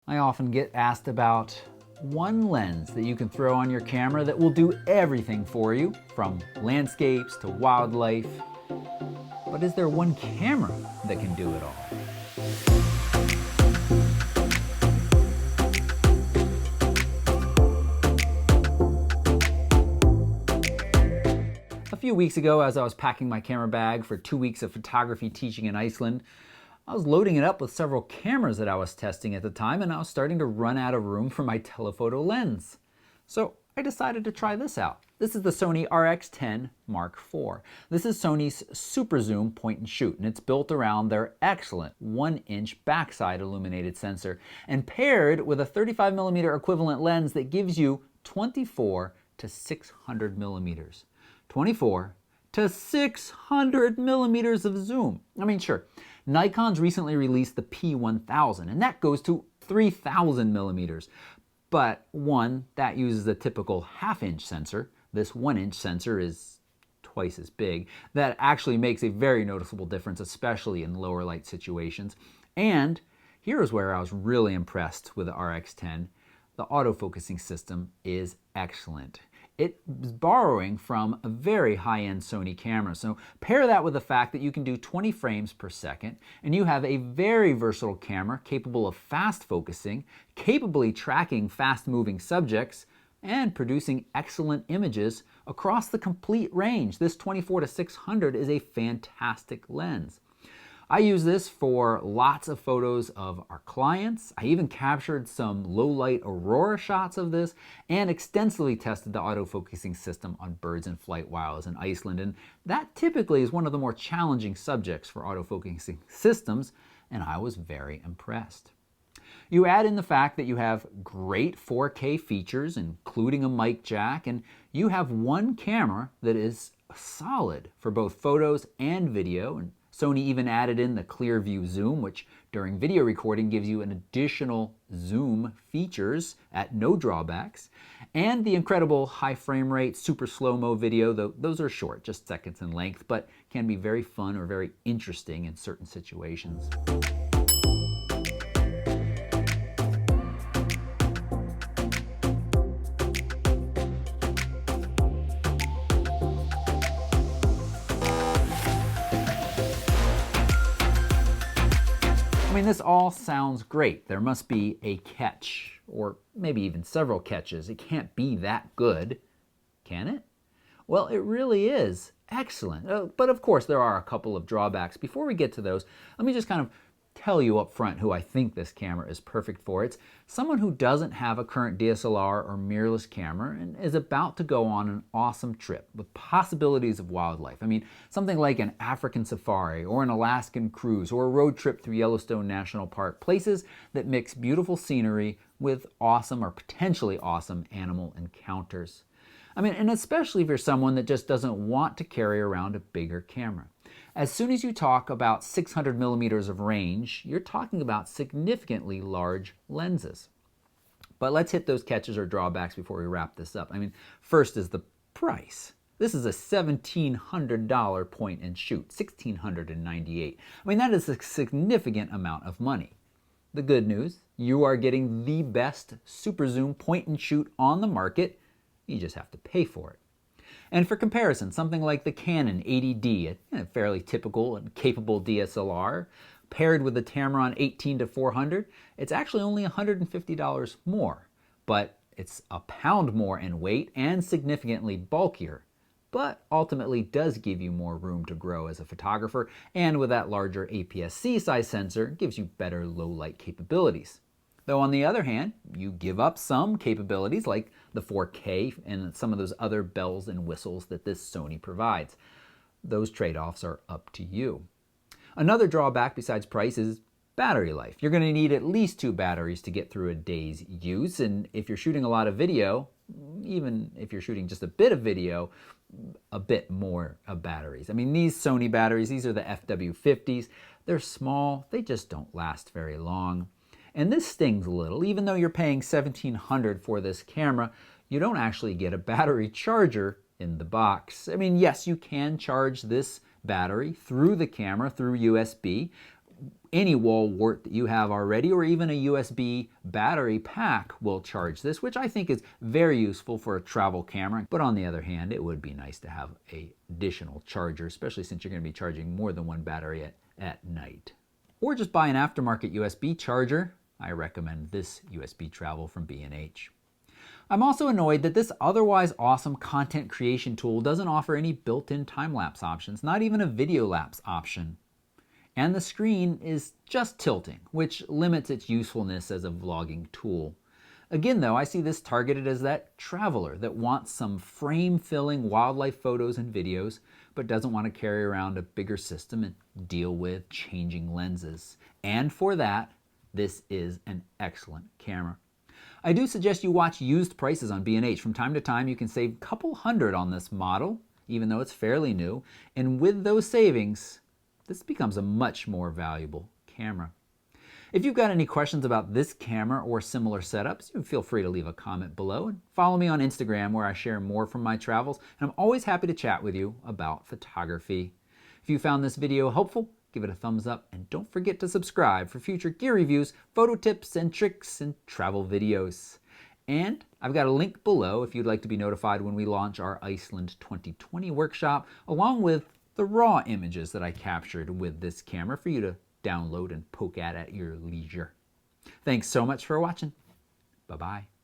I often get asked about one lens that you can throw on your camera that will do everything for you, from landscapes to wildlife. But is there one camera that can do it all? A few weeks ago, as I was packing my camera bag for 2 weeks of photography teaching in Iceland, I was loading it up with several cameras that I was testing at the time, and I was starting to run out of room for my telephoto lens. So I decided to try this out. This is the Sony RX10 IV. This is Sony's super zoom point and shoot, and it's built around their excellent 1-inch backside illuminated sensor and paired with a 35mm equivalent lens that gives you 24 to 600 millimeters. 24 to 600 millimeters of zoom. I mean, sure, Nikon's recently released the P1000, and that goes to 3000 millimeters. But one, that uses a typical half-inch sensor. This 1-inch sensor is twice as big. That actually makes a very noticeable difference, especially in lower light situations. And here is where I was really impressed with the RX10. The autofocusing system is excellent. It is borrowing from a very high-end Sony camera. So pair that with the fact that you can do 20 frames per second, and you have a very versatile camera capable of fast focusing, capably tracking fast-moving subjects, and producing excellent images across the complete range. This 24 to 600 is a fantastic lens. I use this for lots of photos of our clients. I even captured some low-light aurora shots of this and extensively tested the autofocusing system on birds in flight while I was in Iceland. And that typically is one of the more challenging subjects for autofocusing systems, and I was very impressed. You add in the fact that you have great 4K features, including a mic jack, and you have one camera that is solid for both photos and video. And Sony even added in the clear view zoom, which during video recording gives you an additional zoom features at no drawbacks. And the incredible high frame rate, super slow-mo video, though those are short, just seconds in length, but can be very fun or very interesting in certain situations. I mean, this all sounds great. There must be a catch, or maybe even several catches. It can't be that good, can it? Well, it really is excellent. But of course, there are a couple of drawbacks. Before we get to those, let me just kind of tell you up front who I think this camera is perfect for. It's someone who doesn't have a current DSLR or mirrorless camera and is about to go on an awesome trip with possibilities of wildlife. I mean, something like an African safari or an Alaskan cruise or a road trip through Yellowstone National Park, places that mix beautiful scenery with awesome or potentially awesome animal encounters. I mean, and especially if you're someone that just doesn't want to carry around a bigger camera. As soon as you talk about 600 millimeters of range, you're talking about significantly large lenses. But let's hit those catches or drawbacks before we wrap this up. I mean, first is the price. This is a $1,700 point and shoot, $1,698. I mean, that is a significant amount of money. The good news, you are getting the best super zoom point and shoot on the market. You just have to pay for it. And for comparison, something like the Canon 80D, a fairly typical and capable DSLR, paired with the Tamron 18 to 400, it's actually only $150 more. But it's a pound more in weight and significantly bulkier, but ultimately does give you more room to grow as a photographer, and with that larger APS-C size sensor, gives you better low light capabilities. Though on the other hand, you give up some capabilities like the 4K and some of those other bells and whistles that this Sony provides. Those trade-offs are up to you. Another drawback besides price is battery life. You're going to need at least 2 batteries to get through a day's use, and if you're shooting a lot of video, even if you're shooting just a bit of video, a bit more of batteries. I mean, these Sony batteries, these are the FW50s. They're small, they just don't last very long. And this stings a little. Even though you're paying $1,700 for this camera, you don't actually get a battery charger in the box. I mean, yes, you can charge this battery through the camera, through USB, any wall wart that you have already, or even a USB battery pack will charge this, which I think is very useful for a travel camera. But on the other hand, it would be nice to have an additional charger, especially since you're going to be charging more than one battery at night. Or just buy an aftermarket USB charger. I recommend this USB Travel from B&H. I'm also annoyed that this otherwise awesome content creation tool doesn't offer any built-in time-lapse options, not even a video lapse option. And the screen is just tilting, which limits its usefulness as a vlogging tool. Again though, I see this targeted as that traveler that wants some frame-filling wildlife photos and videos, but doesn't want to carry around a bigger system and deal with changing lenses. And for that, this is an excellent camera. I do suggest you watch used prices on B&H. From time to time, you can save a couple hundred on this model, even though it's fairly new. And with those savings, this becomes a much more valuable camera. If you've got any questions about this camera or similar setups, feel free to leave a comment below and follow me on Instagram where I share more from my travels, and I'm always happy to chat with you about photography. If you found this video helpful, give it a thumbs up and don't forget to subscribe for future gear reviews, photo tips and tricks, and travel videos. And I've got a link below if you'd like to be notified when we launch our Iceland 2020 workshop, along with the raw images that I captured with this camera for you to download and poke at your leisure. Thanks so much for watching. Bye-bye.